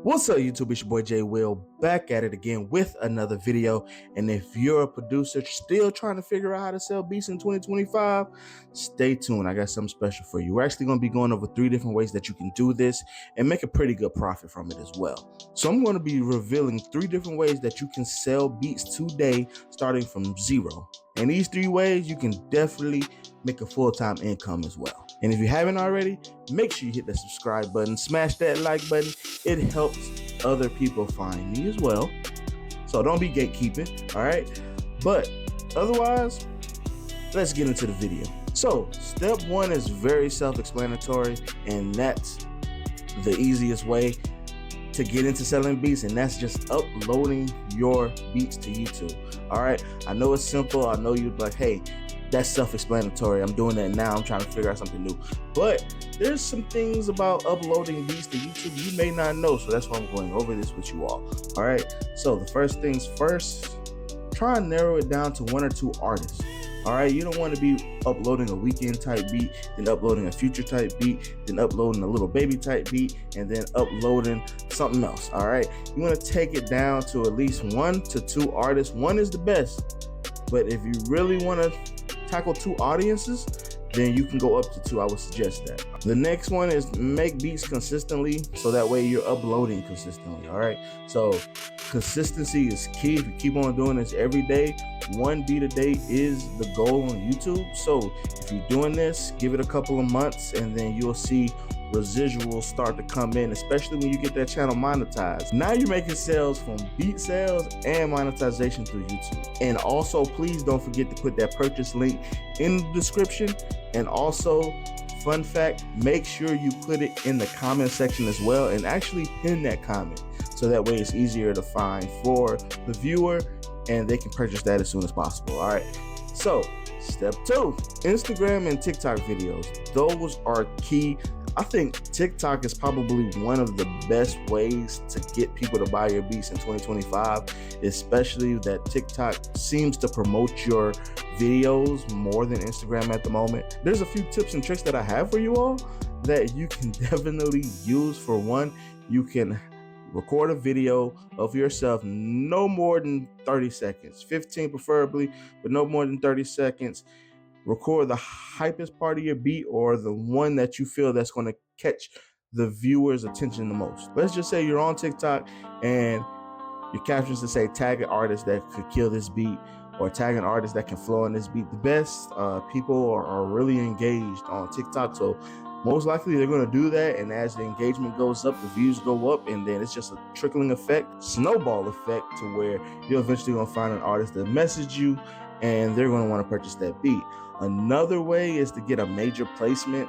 What's up, YouTube? It's your boy Jay Will, back at it again with another video. And if you're a producer still trying to figure out how to sell beats in 2025, stay tuned. I got something special for you. We're actually going to be going over 3 different ways that you can do this and make a pretty good profit from it as well. So I'm going to be revealing 3 different ways that you can sell beats today starting from zero. And these 3 ways, you can definitely make a full-time income as well. And if you haven't already, make sure you hit the subscribe button, smash that like button. It helps other people find me as well. So don't be gatekeeping, all right? But otherwise, let's get into the video. So step 1 is very self-explanatory, and that's the easiest way to get into selling beats, and that's just uploading your beats to YouTube. All right, I know it's simple. I know you're like, hey, that's self-explanatory. I'm doing that now. I'm trying to figure out something new. But there's some things about uploading beats to YouTube you may not know. So that's why I'm going over this with you all. All right. So the first things first, try and narrow it down to 1 or 2 artists. All right. You don't want to be uploading a Weekend type beat, then uploading a Future type beat, then uploading a Little Baby type beat, and then uploading something else. All right. You want to take it down to at least 1 to 2 artists. 1 is the best. But if you really want to tackle 2 audiences, then you can go up to 2. I would suggest that. The next one is make beats consistently, so that way you're uploading consistently. All right, so consistency is key. If you keep on doing this every day, 1 beat a day is the goal on YouTube. So if you're doing this, give it a couple of months, and then you'll see residuals start to come in, especially when you get that channel monetized. Now you're making sales from beat sales and monetization through YouTube. And also, please don't forget to put that purchase link in the description. And also, fun fact, make sure you put it in the comment section as well, and actually pin that comment, so that way it's easier to find for the viewer and they can purchase that as soon as possible. All right, so step 2, Instagram and TikTok videos. Those are key. I think TikTok is probably one of the best ways to get people to buy your beats in 2025, especially that TikTok seems to promote your videos more than Instagram at the moment. There's a few tips and tricks that I have for you all that you can definitely use. For one, you can record a video of yourself no more than 30 seconds, 15 preferably, but no more than 30 seconds. Record the hypest part of your beat, or the one that you feel that's going to catch the viewer's attention the most. Let's just say you're on TikTok and your captions to say tag an artist that could kill this beat, or tag an artist that can flow on this beat. The best people are really engaged on TikTok, so most likely they're going to do that. And as the engagement goes up, the views go up, and then it's just a trickling effect, snowball effect, to where you're eventually going to find an artist that message you and they're going to want to purchase that beat. Another way is to get a major placement.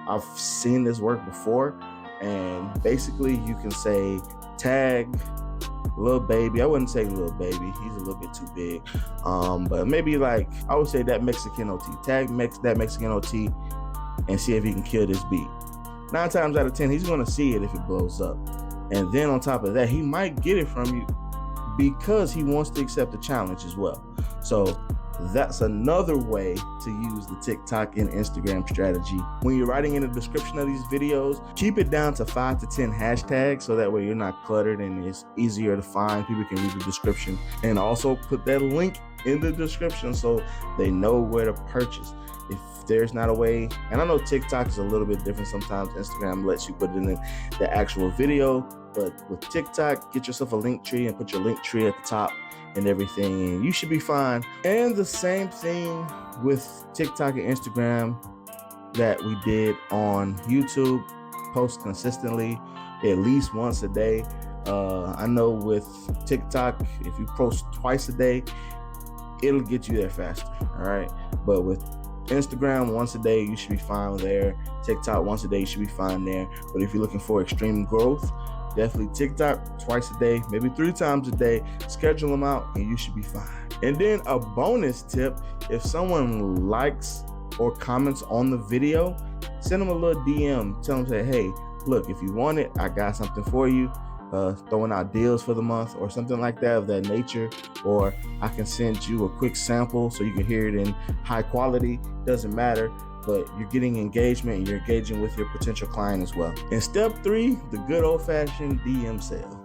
I've seen this work before, and basically you can say tag Lil Baby. I wouldn't say Lil Baby, he's a little bit too big, but maybe like I would say that Mexican OT. Tag that Mexican OT and see if he can kill this beat. 9 times out of 10 he's going to see it if it blows up, and then on top of that he might get it from you because he wants to accept the challenge as well. So that's another way to use the TikTok and Instagram strategy. When you're writing in the description of these videos, keep it down to 5 to 10 hashtags, so that way you're not cluttered and it's easier to find. People can read the description, and also put that link in the description so they know where to purchase. If there's not a way, and I know TikTok is a little bit different sometimes, Instagram lets you put it in the actual video, but with TikTok, get yourself a link tree and put your link tree at the top and everything, and you should be fine. And the same thing with TikTok and Instagram that we did on YouTube. Post consistently, at least once a day. I know with TikTok, if you post twice a day, it'll get you there faster. All right, but with Instagram, once a day, you should be fine there. TikTok, once a day, you should be fine there. But if you're looking for extreme growth, definitely TikTok twice a day, maybe 3 times a day. Schedule them out and you should be fine. And then a bonus tip, if someone likes or comments on the video, send them a little DM. Tell them, say, hey, look, if you want it, I got something for you. Throwing out deals for the month or something like that of that nature. Or I can send you a quick sample so you can hear it in high quality. Doesn't matter. but you're getting engagement and you're engaging with your potential client as well. And step 3, the good old-fashioned DM sale.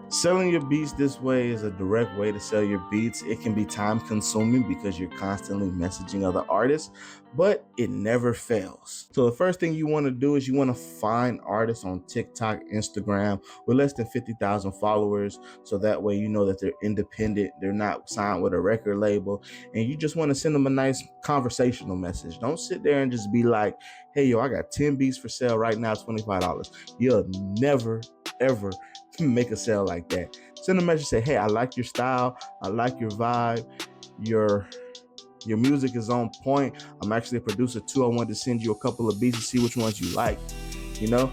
Selling your beats this way is a direct way to sell your beats. It can be time consuming because you're constantly messaging other artists, but it never fails. So the first thing you want to do is you want to find artists on TikTok, Instagram with less than 50,000 followers. So that way you know that they're independent, they're not signed with a record label, and you just want to send them a nice conversational message. Don't sit there and just be like, hey, yo, I got 10 beats for sale right now, $25. You'll never, ever make a sale like that. Send a message, say, hey, I like your style, I like your vibe, your music is on point. I'm actually a producer too. I wanted to send you a couple of beats to see which ones you like. You know,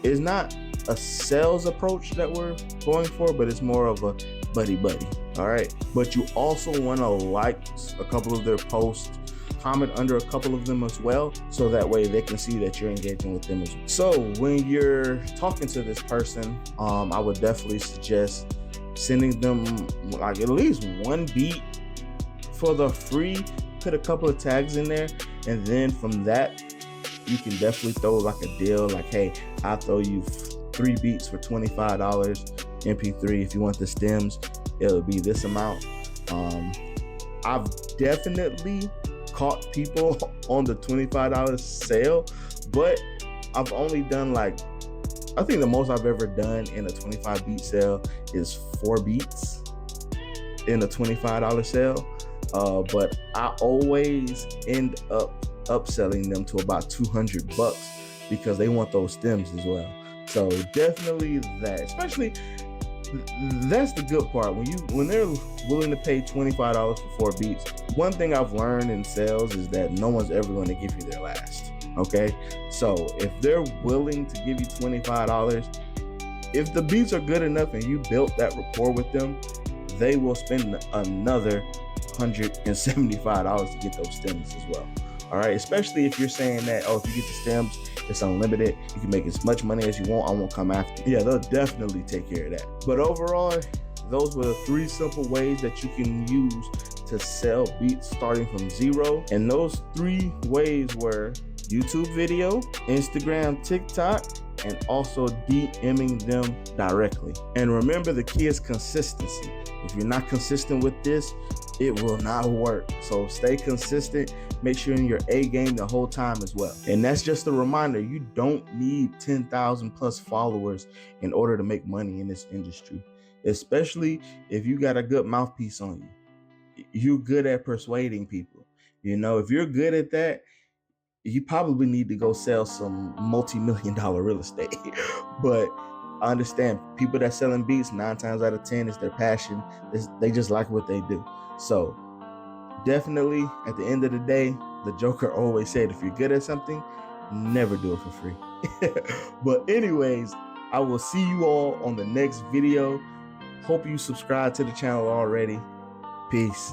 it's not a sales approach that we're going for, but it's more of a buddy. All right. But you also want to like a couple of their posts, comment under a couple of them as well, so that way they can see that you're engaging with them as well. So when you're talking to this person, I would definitely suggest sending them like at least one beat for the free. Put a couple of tags in there, and then from that you can definitely throw like a deal, like, hey, I'll throw you 3 beats for $25 MP3. If you want the stems, it'll be this amount. I've definitely caught people on the $25 sale, but I've only done like, I think the most I've ever done in a 25 beat sale is 4 beats in a $25 sale. But I always end up upselling them to about $200 because they want those stems as well. So definitely that, especially that's the good part. When they're willing to pay $25 for 4 beats, one thing I've learned in sales is that no one's ever going to give you their last. Okay, so if they're willing to give you $25, if the beats are good enough and you built that rapport with them, they will spend another $175 to get those stems as well. All right, especially if you're saying that, oh, if you get the stems, it's unlimited, you can make as much money as you want, I won't come after you. Yeah, they'll definitely take care of that. But overall, those were the 3 simple ways that you can use to sell beats starting from zero. And those 3 ways were YouTube video, Instagram, TikTok, and also DMing them directly. And remember, the key is consistency. If you're not consistent with this, it will not work. So stay consistent. Make sure you're in your A game the whole time as well. And that's just a reminder, you don't need 10,000 plus followers in order to make money in this industry, especially if you got a good mouthpiece on you. You're good at persuading people. You know, if you're good at that, you probably need to go sell some multi-million-dollar real estate. But I understand people that selling beats, 9 times out of 10, it's their passion. They just like what they do. So definitely at the end of the day, the Joker always said, if you're good at something, never do it for free. But anyways, I will see you all on the next video. Hope you subscribe to the channel already. Peace.